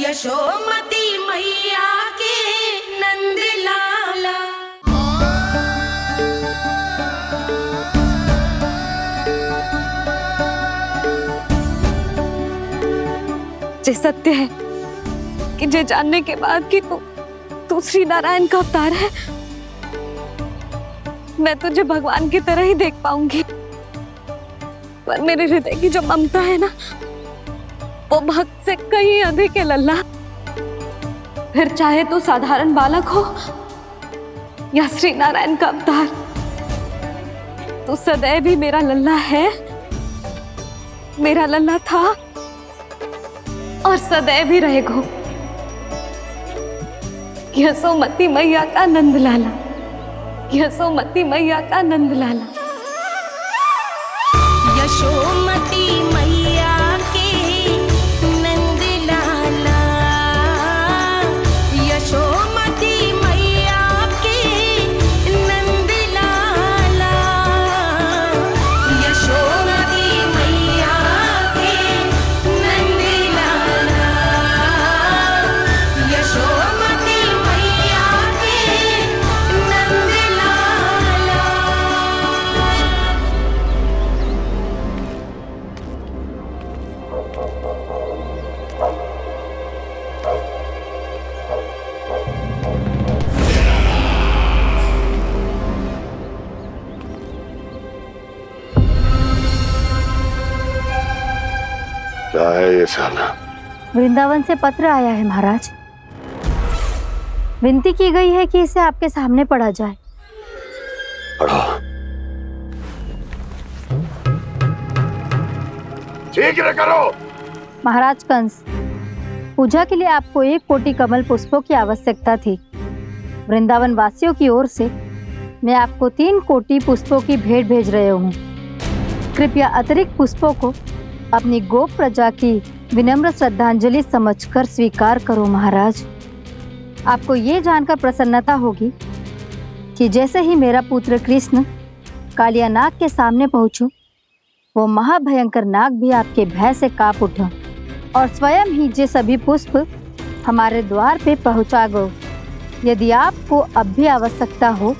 यशोमती मैया के नंद लाला। ये सत्य है कि ये जानने के बाद कि तू श्री नारायण का अवतार है, मैं तुझे भगवान की तरह ही देख पाऊंगी। पर मेरे हृदय की जो ममता है ना, वो भक्त से कहीं अधिक है लल्ला। फिर चाहे तू साधारण बालक हो या श्री नारायण का अवतार, तू सदैव ही मेरा लल्ला है, मेरा लल्ला था और सदैव ही रहेगा। यशोमती मैया का नंद लाला, यशोमती मैया का नंद लाला। यशोमती मैया के नंद लाला, यशोमती मैया के नंद लाला, यशोमती मैया के नंद लाला, यशोमती मैया के नंद लाला। क्या है ये साला? वृंदावन से पत्र आया है महाराज। विनती की गई है कि इसे आपके सामने पढ़ा जाए। पढ़ो। शीघ्र करो। महाराज कंस, पूजा के लिए आपको 1 कोटि कमल पुष्पों की आवश्यकता थी। वृंदावन वासियों की ओर से मैं आपको 3 कोटि पुष्पों की भेंट भेज रहे हूँ। कृपया अतिरिक्त पुष्पों को अपनी गोप प्रजा की विनम्र श्रद्धांजलि समझकर स्वीकार करो महाराज। आपको ये जानकर प्रसन्नता होगी कि जैसे ही मेरा पुत्र कृष्ण कालिया नाग के सामने पहुंचो, वो महाभयंकर नाग भी आपके भय से कांप उठा और स्वयं ही ये सभी पुष्प हमारे द्वार पे पहुंचा गो। यदि आपको अब भी आवश्यकता हो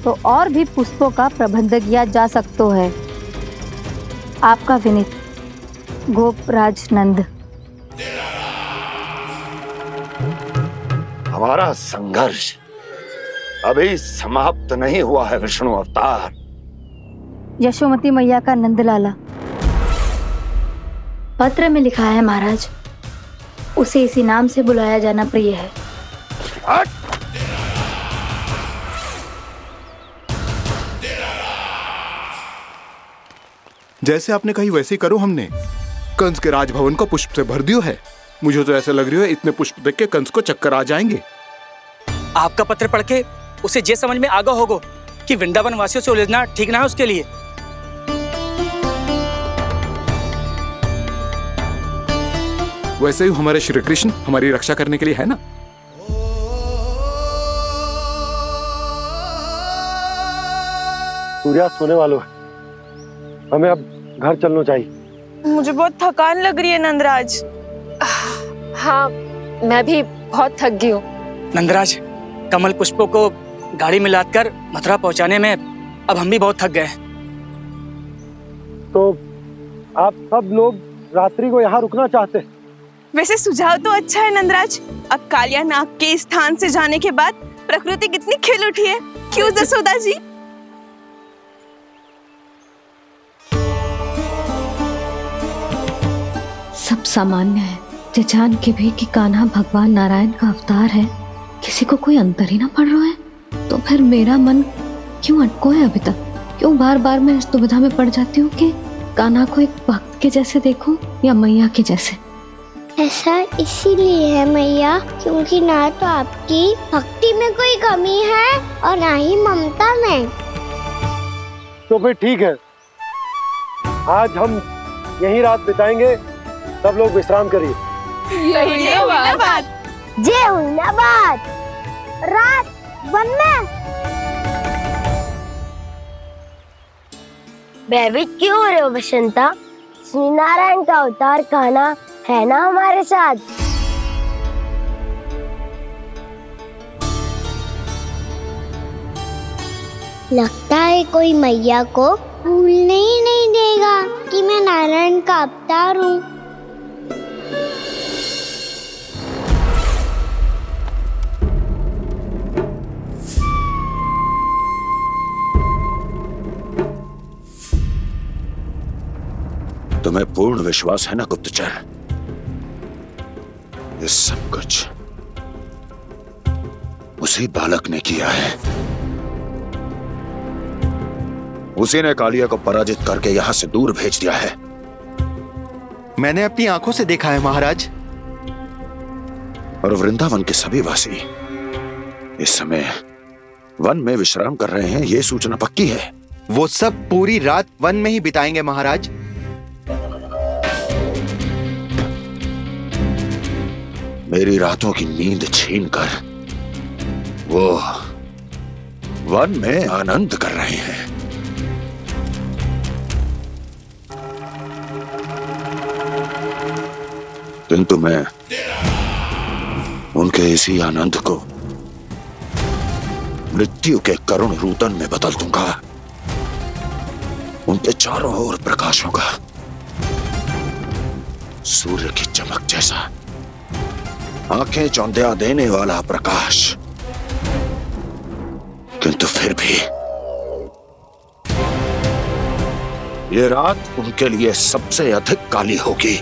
तो और भी पुष्पों का प्रबंध किया जा सकता है। आपका विनीत गोपराज नंद। हमारा संघर्ष अभी समाप्त नहीं हुआ है विष्णु अवतार। यशोमती मैया का नंदलाला पत्र में लिखा है महाराज, उसे इसी नाम से बुलाया जाना प्रिय है। जैसे आपने कही वैसे ही करो। हमने कंस के राजभवन को पुष्प से भर दियो है। मुझे तो ऐसा लग रही है इतने पुष्प देख के कंस को चक्कर आ जाएंगे। आपका पत्र पढ़ के उसे ये समझ में आगा होगा कि वृंदावन वासियों से उलझना ठीक ना है उसके लिए। वैसे ही हमारे श्री कृष्ण हमारी रक्षा करने के लिए है ना। सूर्यास्त होने वाला है, हमें अब घर चलना चाहिए। मुझे बहुत थकान लग रही है नंदराज। हाँ, मैं भी बहुत थक गई हूँ। नंदराज, कमल पुष्पों को गाड़ी में लादकर मथुरा पहुंचाने में अब हम भी बहुत थक गए। तो आप सब लोग रात्रि को यहाँ रुकना चाहते हैं? वैसे सुझाव तो अच्छा है नंदराज। अब कालिया नाग के स्थान से जाने के बाद प्रकृति कितनी खिल उठी है, क्यों जसोदा जी? सब सामान्य है, ये जान के भी कि कान्हा भगवान नारायण का अवतार है, किसी को कोई अंतर ही ना पड़ रहा है। तो फिर मेरा मन क्यों अटको है अभी तक? क्यों बार बार मैं इस दुविधा में पड़ जाती हूँ कि कान्हा को एक भक्त के जैसे देखूं या मैया के जैसे? ऐसा इसीलिए है मैया, क्योंकि ना तो आपकी भक्ति में कोई कमी है और ना ही ममता में। तो फिर ठीक है, आज हम यहीं रात बिताएंगे। सब लोग विश्राम करिए। जय हुई ना बात। रात वन में भयभीत क्यों हो रहे हो बसंता? श्री नारायण का अवतार कान्हा है ना हमारे साथ। लगता है कोई मैया को भूलने ही नहीं देगा कि मैं नारायण का अवतार हूँ। तुम्हें पूर्ण विश्वास है ना गुप्तचर? ये सब कुछ उसी बालक ने किया है। उसी ने कालिया को पराजित करके यहां से दूर भेज दिया है। मैंने अपनी आंखों से देखा है महाराज। और वृंदावन के सभी वासी इस समय वन में विश्राम कर रहे हैं, ये सूचना पक्की है। वो सब पूरी रात वन में ही बिताएंगे महाराज। मेरी रातों की नींद छीनकर वो वन में आनंद कर रहे हैं। किंतु मैं उनके इसी आनंद को मृत्यु के करुण रूतन में बदल दूंगा। उनके चारों ओर प्रकाश होगा, सूर्य की चमक जैसा, आंखें चौंधिया देने वाला प्रकाश। किंतु फिर भी ये रात उनके लिए सबसे अधिक काली होगी,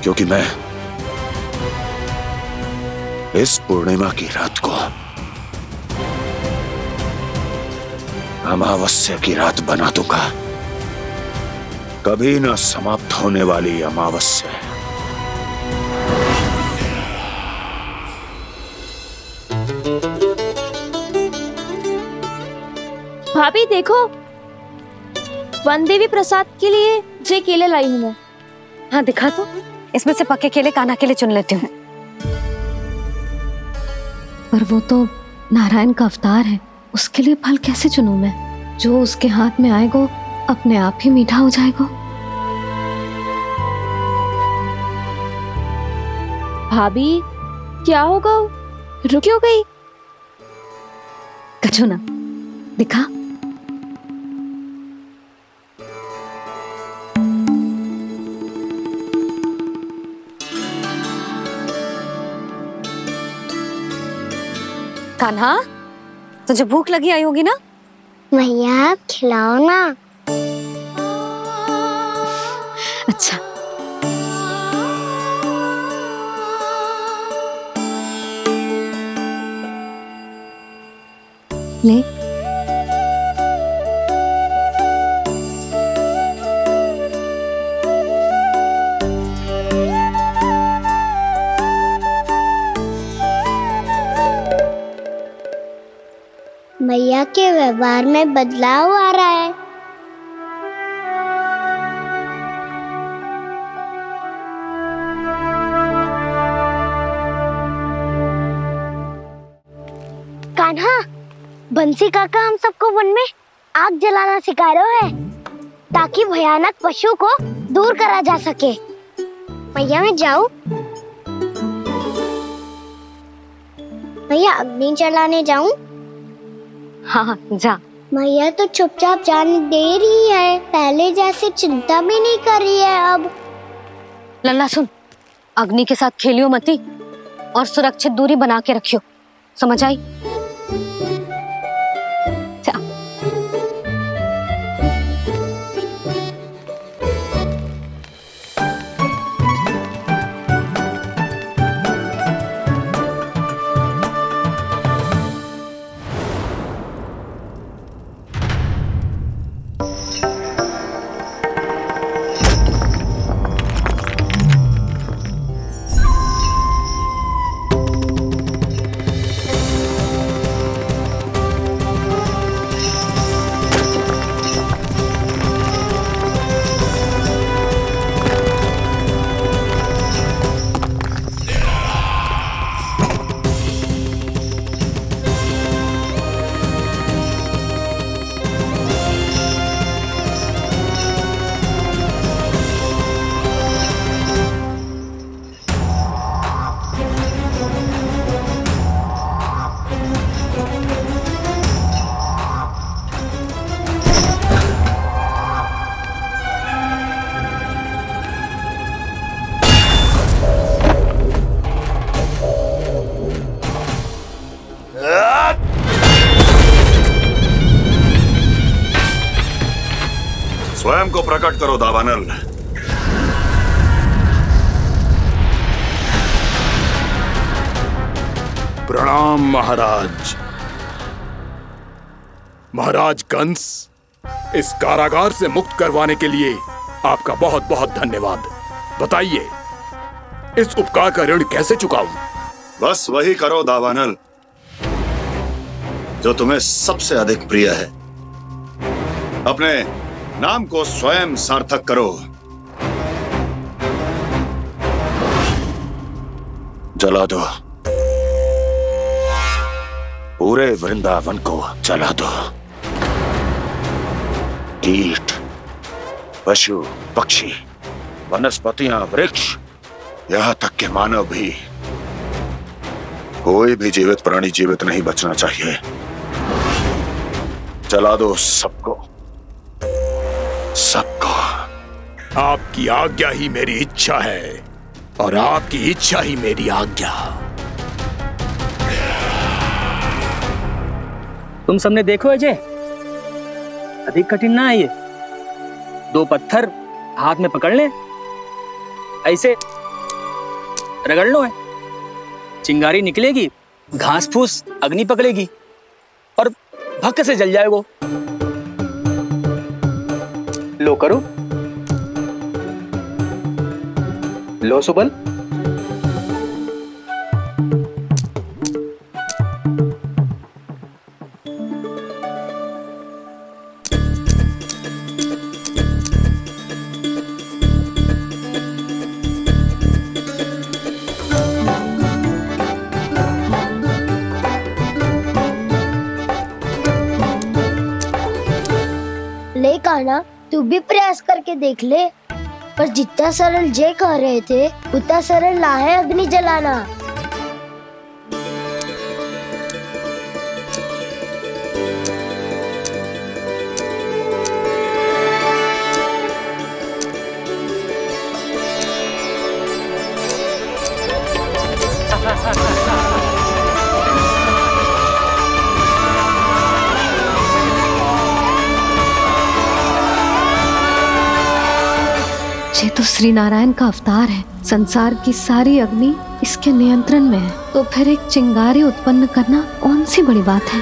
क्योंकि मैं इस पूर्णिमा की रात को अमावस्या की रात बना दूंगा। कभी न समाप्त होने वाली अमावस्या। भाभी देखो, वन देवी प्रसाद के लिए ये केले लाई हूँ मैं। हाँ दिखा तो, इसमें से पक्के केले कान्हा के लिए चुन लेती हूँ। पर वो तो नारायण का अवतार है, उसके लिए फल कैसे चुनूं मैं? जो उसके हाथ में आएगा अपने आप ही मीठा हो जाएगा। भाभी क्या होगा? रुक क्यों गई? कछू ना दिखा। कान्हा, तुझे भूख लगी आई होगी ना? मैया खिलाओ ना। अच्छा, ले। मैया के व्यवहार में बदलाव आ रहा है। कान्हा, बंसी काका हम सबको वन में आग जलाना सिखा रहे हैं ताकि भयानक पशु को दूर करा जा सके। मैया मैं जाऊं? मैया अग्नि जलाने जाऊं? हाँ जा। मैया तो चुपचाप जाने दे रही है, पहले जैसे चिंता भी नहीं कर रही है अब। लल्ला सुन, अग्नि के साथ खेलियो मती और सुरक्षित दूरी बना के रखियो, समझ आई? स्वयं को प्रकट करो दावानल। प्रणाम महाराज। महाराज कंस, इस कारागार से मुक्त करवाने के लिए आपका बहुत बहुत धन्यवाद। बताइए, इस उपकार का ऋण कैसे चुकाऊं? बस वही करो दावानल जो तुम्हें सबसे अधिक प्रिय है। अपने नाम को स्वयं सार्थक करो। जला दो, पूरे वृंदावन को जला दो। कीट, पशु, पक्षी, वनस्पतियां, वृक्ष, यहां तक के मानव भी, कोई भी जीवित प्राणी जीवित नहीं बचना चाहिए। जला दो सबको, सबको। आपकी आज्ञा ही मेरी इच्छा है और आपकी इच्छा ही मेरी आज्ञा। तुम सबने देखो अजय, अधिक कठिन ना है ये। 2 पत्थर हाथ में पकड़ ले, ऐसे रगड़ लो है, चिंगारी निकलेगी, घास फूस अग्नि पकड़ेगी और भक्क से जल जाएगा। लो करो, लो सुबल। ले कान्हा, तू भी प्रयास करके देख ले। पर जितना सरल जय कह रहे थे उतना सरल ना है अग्नि जलाना। ये तो श्री नारायण का अवतार है। संसार की सारी अग्नि इसके नियंत्रण में है, तो फिर एक चिंगारी उत्पन्न करना कौन सी बड़ी बात है।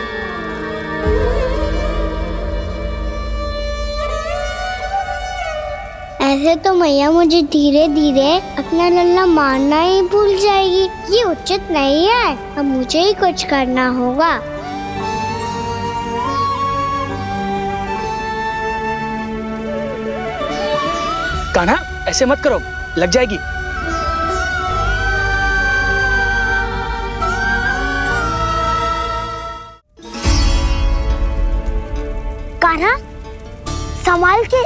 ऐसे तो मैया मुझे धीरे धीरे अपना लल्ला मारना ही भूल जाएगी। ये उचित नहीं है, अब मुझे ही कुछ करना होगा। कान्हा, ऐसे मत करो, लग जाएगी। कान्हा, संभाल के,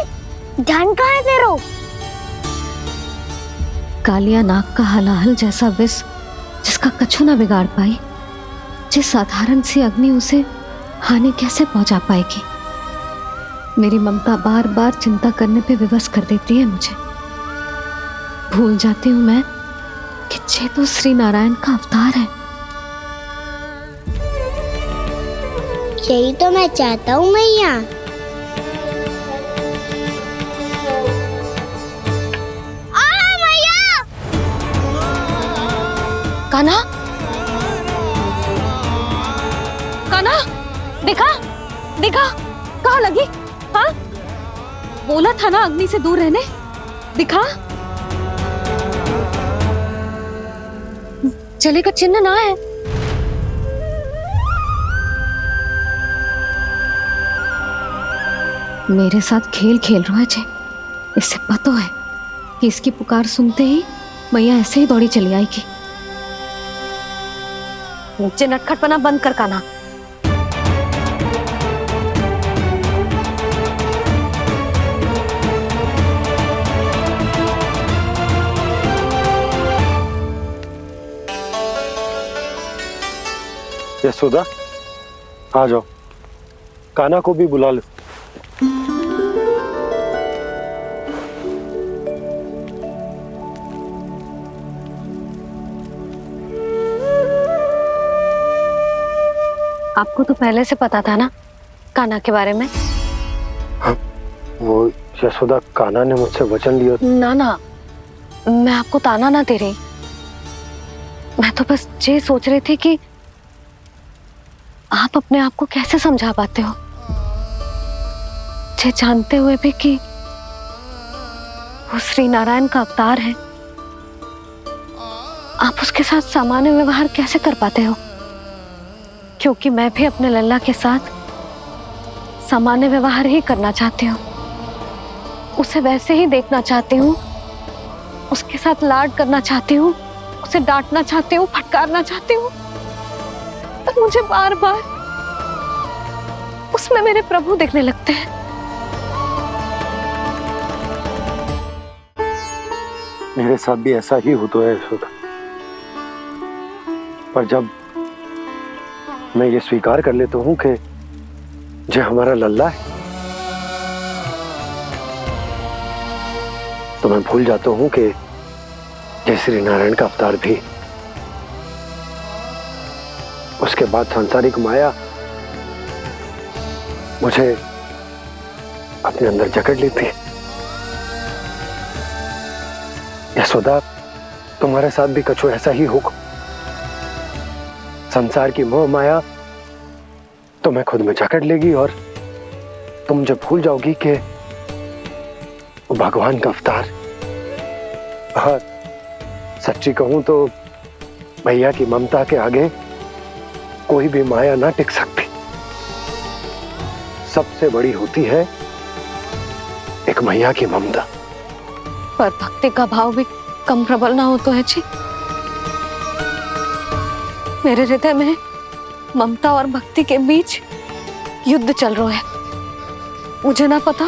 ध्यान कहाँ है तेरा? कालिया नाग का हलाहल जैसा विष जिसका कछु ना बिगाड़ पाई, जिस साधारण सी अग्नि उसे हानि कैसे पहुंचा पाएगी। मेरी ममता बार बार चिंता करने पे विवश कर देती है मुझे। भूल जाती हूँ मैं कि ये तो श्री नारायण का अवतार है। यही तो मैं चाहता हूँ मैया। कान्हा, कान्हा, दिखा, दिखा, कहाँ लगी? हाँ, बोला था ना अग्नि से दूर रहने। दिखा, जले का चिन्ह ना है। मेरे साथ खेल खेल रहा है जे। इससे पता है कि इसकी पुकार सुनते ही मैया ऐसे ही दौड़ी चली आएगी। नीचे नटखटपना बंद कर कान्हा। यशोदा, आ जाओ, कान्हा को भी बुला लो। आपको तो पहले से पता था ना कान्हा के बारे में? हाँ, वो यशोदा, कान्हा ने मुझसे वचन लिया। ना ना, मैं आपको ताना ना दे रही। मैं तो बस ये सोच रही थी कि आप अपने आप को कैसे समझा पाते हो, ये जानते हुए भी कि वो श्री नारायण का अवतार है। आप उसके साथ सामान्य व्यवहार कैसे कर पाते हो? क्योंकि मैं भी अपने लल्ला के साथ सामान्य व्यवहार ही करना चाहती हूँ, उसे वैसे ही देखना चाहती हूँ, उसके साथ लाड करना चाहती हूँ, उसे डांटना चाहती हूँ, फटकारना चाहती हूँ, पर मुझे बार बार उसमें मेरे प्रभु दिखने लगते हैं। मेरे साथ भी ऐसा ही होता है यशोदा, पर जब मैं ये स्वीकार कर लेता हूँ कि जो हमारा लल्ला है, तो मैं भूल जाता हूँ कि जय श्री नारायण का अवतार भी। उसके बाद सांसारिक माया मुझे अपने अंदर जकड़ लेती है। यशोदा, तुम्हारे साथ भी कछु ऐसा ही होगा। संसार की मोह माया तुम्हें खुद में जकड़ लेगी और तुम जब भूल जाओगी कि वो भगवान का अवतार। और सच्ची कहूं तो भैया की ममता के आगे कोई भी माया ना टिक सकती। सबसे बड़ी होती है एक मैया की ममता। पर भक्ति का भाव भी कम प्रबल ना हो तो है जी। मेरे हृदय में ममता और भक्ति के बीच युद्ध चल रहा है। मुझे ना पता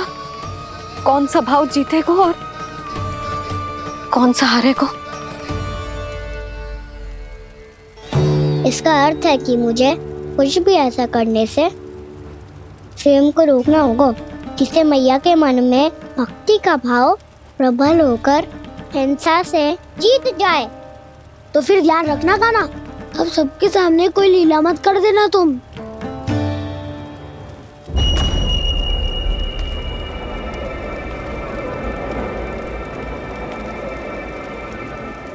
कौन सा भाव जीतेगा और कौन सा हारेगा। इसका अर्थ है कि मुझे कुछ भी ऐसा करने से स्वयं को रोकना होगा जिससे मैया के मन में भक्ति का भाव प्रबल होकर हिंसा से जीत जाए। तो फिर ध्यान रखना कान्हा, अब सबके सामने कोई लीला मत कर देना तुम।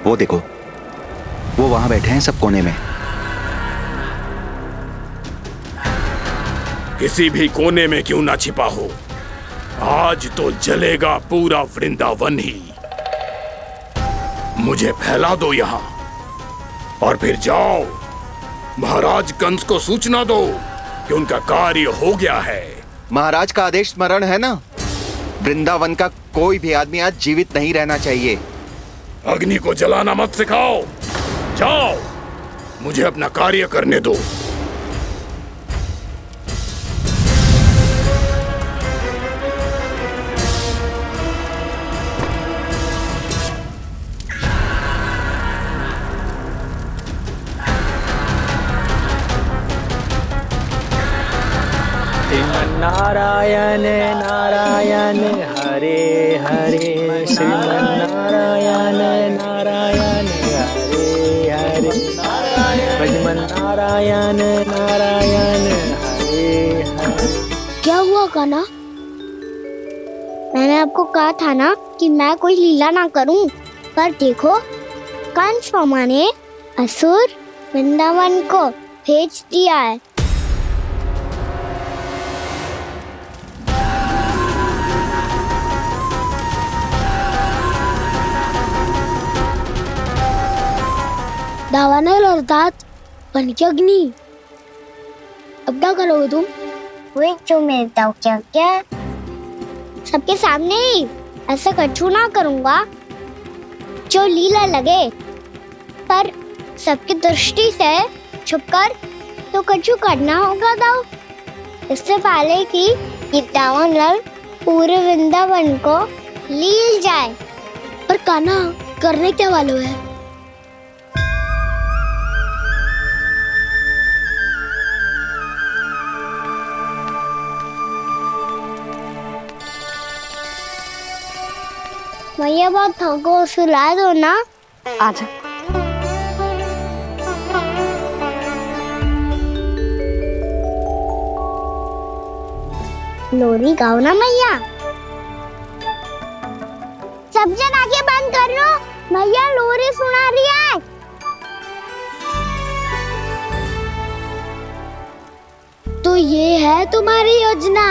वो देखो, वो वहां बैठे हैं सब कोने में। किसी भी कोने में क्यों ना छिपा हो, आज तो जलेगा पूरा वृंदावन ही। मुझे फैला दो यहाँ और फिर जाओ महाराज कंस को सूचना दो कि उनका कार्य हो गया है। महाराज का आदेश स्मरण है ना, वृंदावन का कोई भी आदमी आज जीवित नहीं रहना चाहिए। अग्नि को जलाना मत सिखाओ, जाओ मुझे अपना कार्य करने दो। नारायण नारायण हरे हरे, श्रीमन्नारायण नारायण हरे हरे, भजमन नारायण नारायण हरे हरे। क्या हुआ कान्हा? मैंने आपको कहा था ना कि मैं कोई लीला ना करूं, पर देखो कंस मामा ने असुर वृंदावन को भेज दिया है। दावानल अर्थात बन की अग्नि। अब क्या करोगे तुम? वही जो मेरे क्या सबके सामने ही ऐसा कछु ना करूंगा जो लीला लगे, पर सबकी दृष्टि से छुपकर तो कछु करना होगा दाव। इससे पहले कि ये दावानल पूरे वृंदावन को लील जाए। पर कान्हा करने क्या वालों है? मैया बात हमको सुला दो ना। आजा। लोरी गाओ ना मैया। सब जन आंखें बंद कर लो, मैया लोरी सुना रही है। तो ये है तुम्हारी योजना।